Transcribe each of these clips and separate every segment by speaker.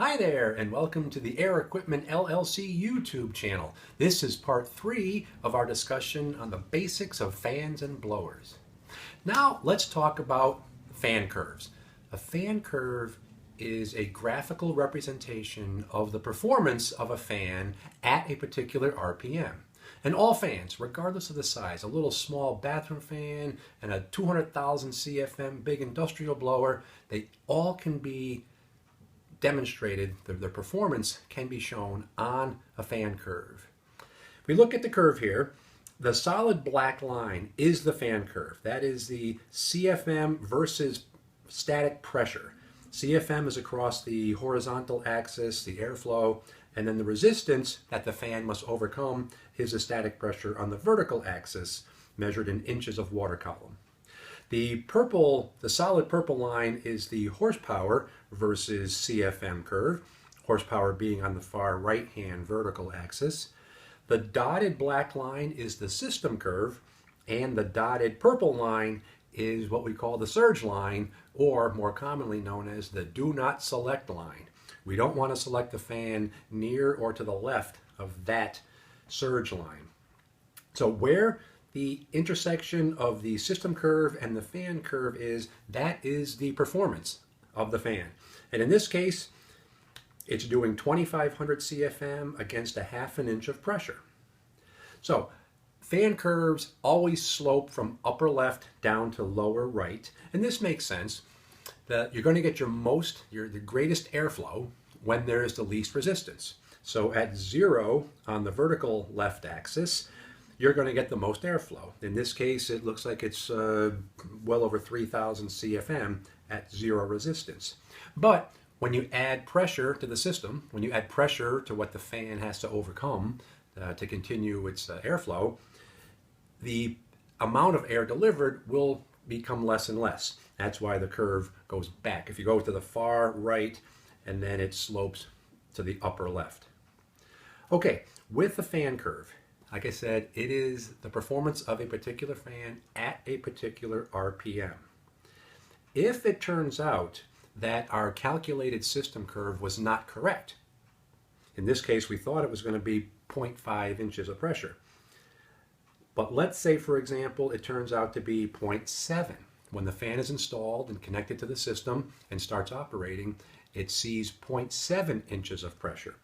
Speaker 1: Hi there, and welcome to the Air Equipment LLC YouTube channel. This is part 3 of our discussion on the basics of fans and blowers. Now let's talk about fan curves. A fan curve is a graphical representation of the performance of a fan at a particular RPM. And all fans, regardless of the size, a little small bathroom fan and a 200,000 CFM big industrial blower, they all can be demonstrated, their performance can be shown on a fan curve. If we look at the curve here, the solid black line is the fan curve. That is the CFM versus static pressure. CFM is across the horizontal axis, the airflow, and then the resistance that the fan must overcome is the static pressure on the vertical axis, measured in inches of water column. The solid purple line is the horsepower versus CFM curve, horsepower being on the far right-hand vertical axis. The dotted black line is the system curve, and the dotted purple line is what we call the surge line, or more commonly known as the do not select line. We don't want to select the fan near or to the left of that surge line. So where the intersection of the system curve and the fan curve is, that is the performance of the fan. And in this case, it's doing 2,500 CFM against a ½ inch of pressure. So fan curves always slope from upper left down to lower right. And this makes sense that you're going to get the greatest airflow when there is the least resistance. So at 0 on the vertical left axis, you're going to get the most airflow. In this case, it looks like it's well over 3,000 CFM at 0 resistance. But when you add pressure to the system, when you add pressure to what the fan has to overcome to continue its airflow, the amount of air delivered will become less and less. That's why the curve goes back. If you go to the far right, and then it slopes to the upper left. Okay, with the fan curve, like I said, it is the performance of a particular fan at a particular RPM. If it turns out that our calculated system curve was not correct, in this case we thought it was going to be 0.5 inches of pressure, but let's say, for example, it turns out to be 0.7. When the fan is installed and connected to the system and starts operating, it sees 0.7 inches of pressure.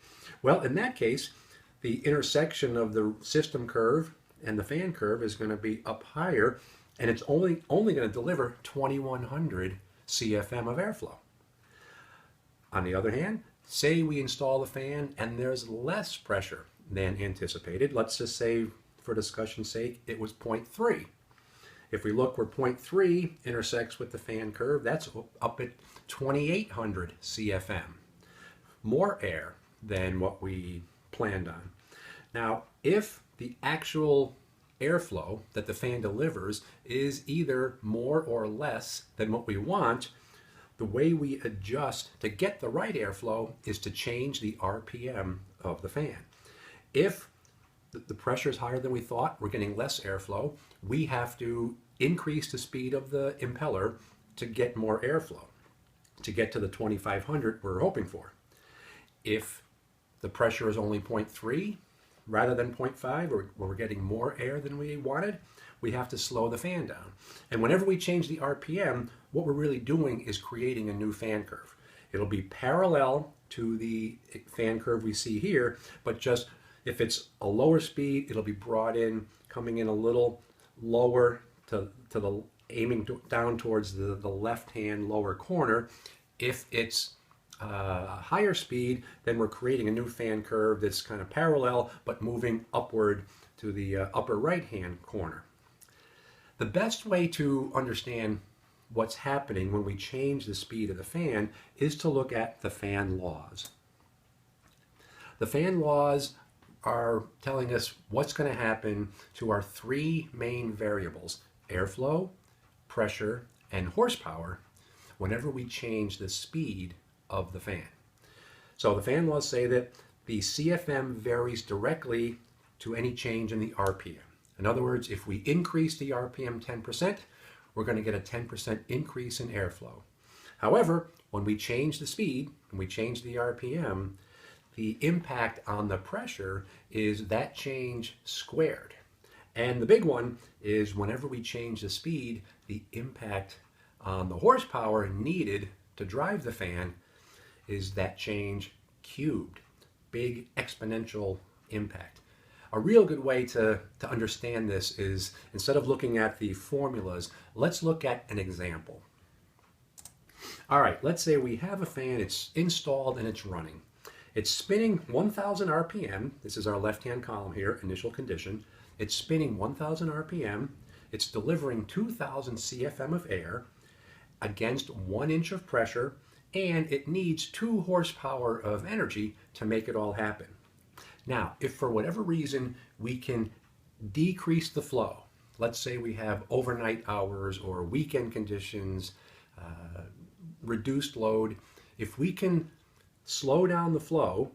Speaker 1: Well, in that case, the intersection of the system curve and the fan curve is going to be up higher, and it's only going to deliver 2,100 CFM of airflow. On the other hand, say we install the fan and there's less pressure than anticipated. Let's just say, for discussion's sake, it was 0.3. If we look where 0.3 intersects with the fan curve, that's up at 2,800 CFM. More air than what we planned on. Now, if the actual airflow that the fan delivers is either more or less than what we want, the way we adjust to get the right airflow is to change the RPM of the fan. If the pressure is higher than we thought, we're getting less airflow, we have to increase the speed of the impeller to get more airflow, to get to the 2,500 we're hoping for. If the pressure is only 0.3 rather than 0.5, or we're getting more air than we wanted, we have to slow the fan down. And whenever we change the RPM, what we're really doing is creating a new fan curve. It'll be parallel to the fan curve we see here, but just if it's a lower speed, it'll be brought in, coming in a little lower to the aiming down towards the left-hand lower corner. If it's a higher speed, then we're creating a new fan curve that's kind of parallel, but moving upward to the upper right-hand corner. The best way to understand what's happening when we change the speed of the fan is to look at the fan laws. The fan laws are telling us what's going to happen to our 3 main variables: airflow, pressure, and horsepower, whenever we change the speed of the fan. So the fan laws say that the CFM varies directly to any change in the RPM. In other words, if we increase the RPM 10%, we're going to get a 10% increase in airflow. However, when we change the speed, when we change the RPM, the impact on the pressure is that change squared. And the big one is whenever we change the speed, the impact on the horsepower needed to drive the fan is that change cubed. Big exponential impact. A real good way to understand this is, instead of looking at the formulas, let's look at an example. All right, let's say we have a fan, it's installed and it's running. It's spinning 1,000 RPM. This is our left-hand column here, initial condition. It's spinning 1,000 RPM. It's delivering 2,000 CFM of air against 1 inch of pressure, and it needs 2 horsepower of energy to make it all happen. Now, if for whatever reason we can decrease the flow, let's say we have overnight hours or weekend conditions, reduced load, if we can slow down the flow,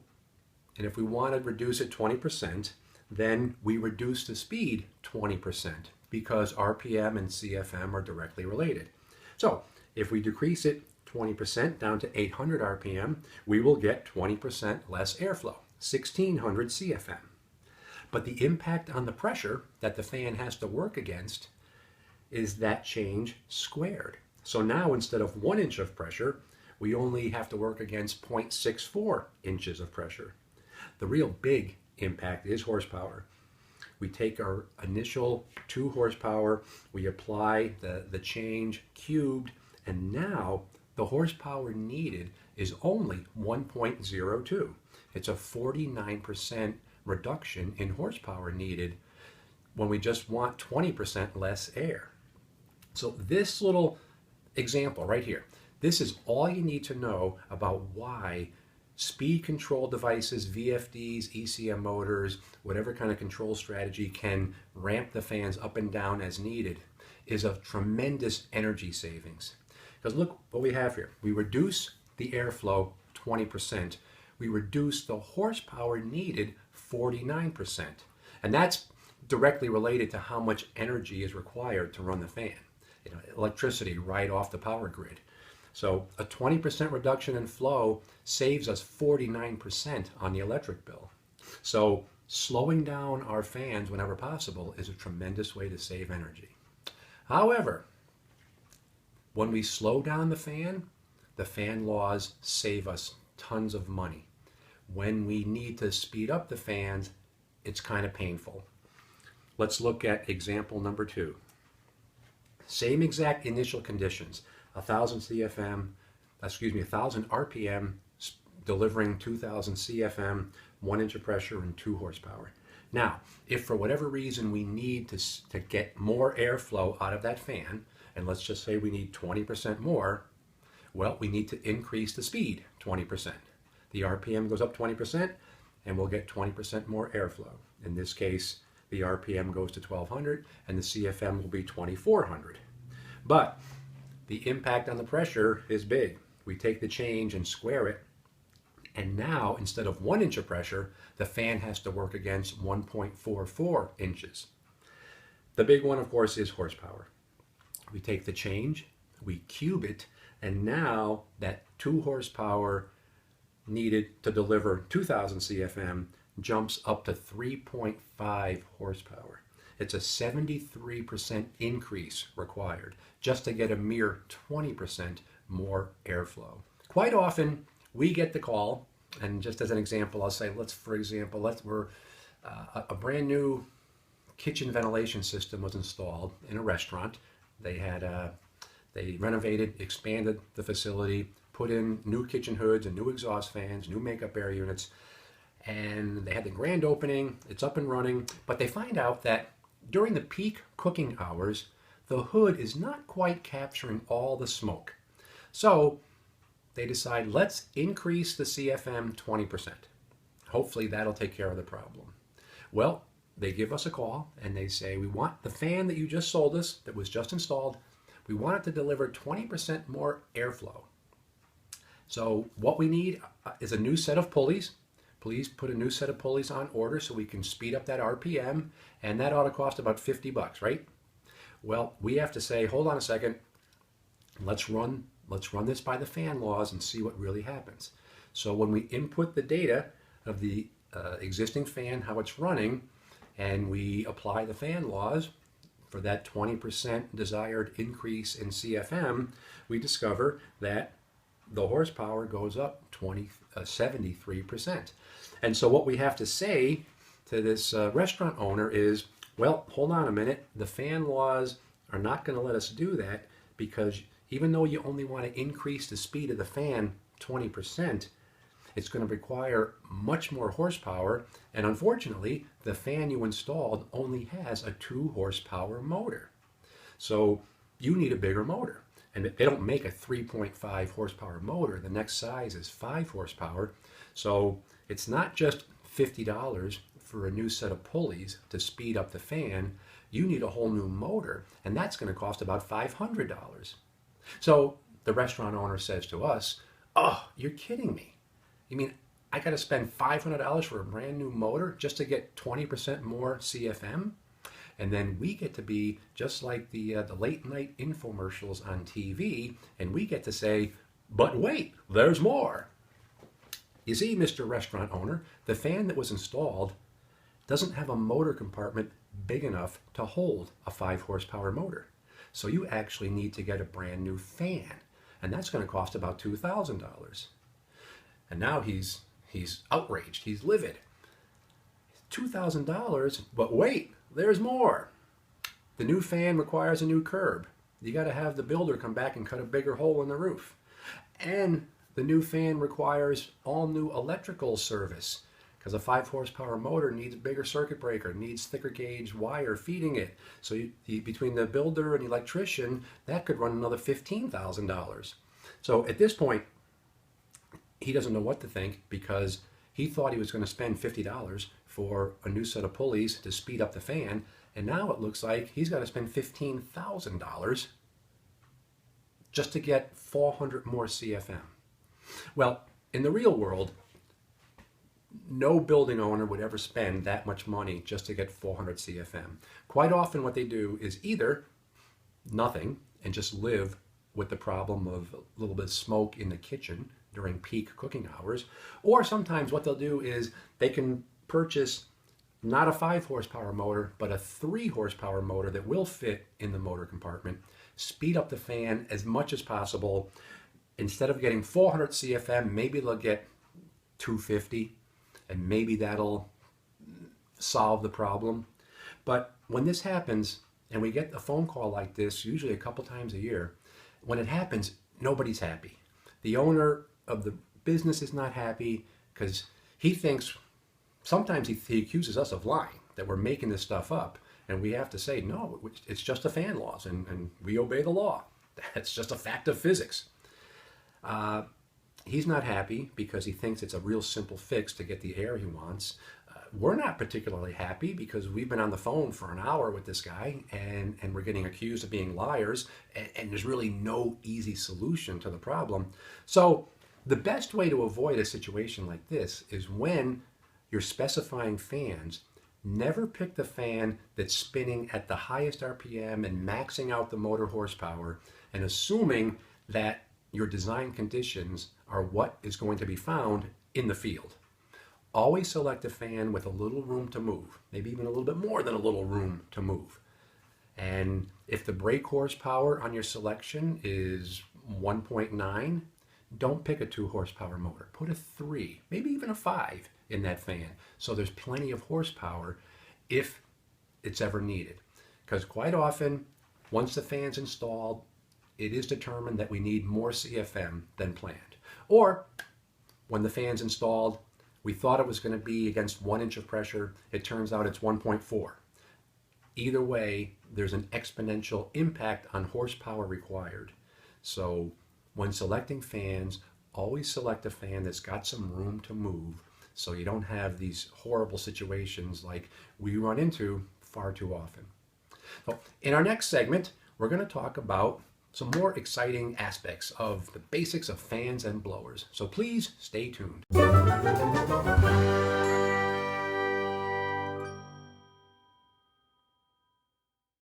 Speaker 1: and if we want to reduce it 20%, then we reduce the speed 20% because RPM and CFM are directly related. So if we decrease it 20% down to 800 RPM, we will get 20% less airflow, 1,600 CFM. But the impact on the pressure that the fan has to work against is that change squared. So now instead of 1 inch of pressure, we only have to work against 0.64 inches of pressure. The real big impact is horsepower. We take our initial 2 horsepower, we apply the change cubed, and now the horsepower needed is only 1.02. It's a 49% reduction in horsepower needed when we just want 20% less air. So this little example right here, this is all you need to know about why speed control devices, VFDs, ECM motors, whatever kind of control strategy can ramp the fans up and down as needed is a tremendous energy savings. Because look what we have here. We reduce the airflow 20%. We reduce the horsepower needed 49%. And that's directly related to how much energy is required to run the fan. You know, electricity right off the power grid. So a 20% reduction in flow saves us 49% on the electric bill. So slowing down our fans whenever possible is a tremendous way to save energy. However, when we slow down the fan laws save us tons of money. When we need to speed up the fans, it's kind of painful. Let's look at example number 2. Same exact initial conditions. 1,000 RPM, delivering 2,000 CFM, 1 inch of pressure, and 2 horsepower. Now, if for whatever reason we need to get more airflow out of that fan, and let's just say we need 20% more, well, we need to increase the speed 20%. The RPM goes up 20%, and we'll get 20% more airflow. In this case, the RPM goes to 1,200, and the CFM will be 2,400. But the impact on the pressure is big. We take the change and square it, and now instead of 1 inch of pressure, the fan has to work against 1.44 inches. The big one, of course, is horsepower. We take the change, we cube it, and now that 2 horsepower needed to deliver 2,000 CFM jumps up to 3.5 horsepower. It's a 73% increase required just to get a mere 20% more airflow. Quite often, we get the call, and just as an example, I'll say, we're a brand new kitchen ventilation system was installed in a restaurant. They renovated, expanded the facility, put in new kitchen hoods and new exhaust fans, new makeup air units, and they had the grand opening. It's up and running, but they find out that during the peak cooking hours, the hood is not quite capturing all the smoke. So they decide, let's increase the CFM 20%. Hopefully that'll take care of the problem. Well, they give us a call and they say, we want the fan that you just sold us, that was just installed, we want it to deliver 20% more airflow. So what we need is a new set of pulleys. Please put a new set of pulleys on order so we can speed up that RPM, and that ought to cost about $50, right? Well, we have to say, hold on a second, let's run let's run this by the fan laws and see what really happens. So when we input the data of the existing fan, how it's running, and we apply the fan laws for that 20% desired increase in CFM, we discover that the horsepower goes up 73%. And so what we have to say to this restaurant owner is, well, hold on a minute, the fan laws are not going to let us do that, because even though you only want to increase the speed of the fan 20%, it's going to require much more horsepower, and unfortunately, the fan you installed only has a 2 horsepower motor. So you need a bigger motor. And they don't make a 3.5 horsepower motor. The next size is 5 horsepower. So it's not just $50 for a new set of pulleys to speed up the fan. You need a whole new motor, and that's going to cost about $500. So the restaurant owner says to us, "Oh, you're kidding me. You mean I got to spend $500 for a brand new motor just to get 20% more CFM?" And then we get to be just like the late night infomercials on TV, and we get to say, "But wait, there's more." You see, Mr. Restaurant Owner, the fan that was installed doesn't have a motor compartment big enough to hold a 5 horsepower motor. So you actually need to get a brand new fan, and that's going to cost about $2,000. And now he's outraged, he's livid. $2,000, but wait, there's more. The new fan requires a new curb. You got to have the builder come back and cut a bigger hole in the roof. And the new fan requires all new electrical service, because a 5 horsepower motor needs a bigger circuit breaker, needs thicker gauge wire feeding it. So between the builder and the electrician, that could run another $15,000. So at this point, he doesn't know what to think, because he thought he was going to spend $50 for a new set of pulleys to speed up the fan, and now it looks like he's got to spend $15,000 just to get 400 more CFM. Well, in the real world, no building owner would ever spend that much money just to get 400 CFM. Quite often what they do is either nothing and just live with the problem of a little bit of smoke in the kitchen during peak cooking hours, or sometimes what they'll do is they can purchase not a 5 horsepower motor, but a 3 horsepower motor that will fit in the motor compartment, speed up the fan as much as possible. Instead of getting 400 CFM, maybe they'll get 250, and maybe that'll solve the problem. But when this happens, and we get a phone call like this, usually a couple times a year, when it happens, nobody's happy. The owner of the business is not happy, because he thinks, sometimes he accuses us of lying, that we're making this stuff up, and we have to say, no, it's just the fan laws, and we obey the law. That's just a fact of physics. He's not happy because he thinks it's a real simple fix to get the air he wants. We're not particularly happy because we've been on the phone for an hour with this guy, and we're getting accused of being liars, and there's really no easy solution to the problem. So the best way to avoid a situation like this is, when you're specifying fans, never pick the fan that's spinning at the highest RPM and maxing out the motor horsepower, and assuming that your design conditions are what is going to be found in the field. Always select a fan with a little room to move, maybe even a little bit more than a little room to move. And if the brake horsepower on your selection is 1.9, don't pick a 2 horsepower motor. Put a 3, maybe even a 5 in that fan, so there's plenty of horsepower if it's ever needed. Because quite often, once the fan's installed, it is determined that we need more CFM than planned. Or when the fan's installed, we thought it was going to be against 1 inch of pressure, it turns out it's 1.4. Either way, there's an exponential impact on horsepower required. So when selecting fans, always select a fan that's got some room to move, so you don't have these horrible situations like we run into far too often. So in our next segment, we're going to talk about some more exciting aspects of the basics of fans and blowers. So please stay tuned.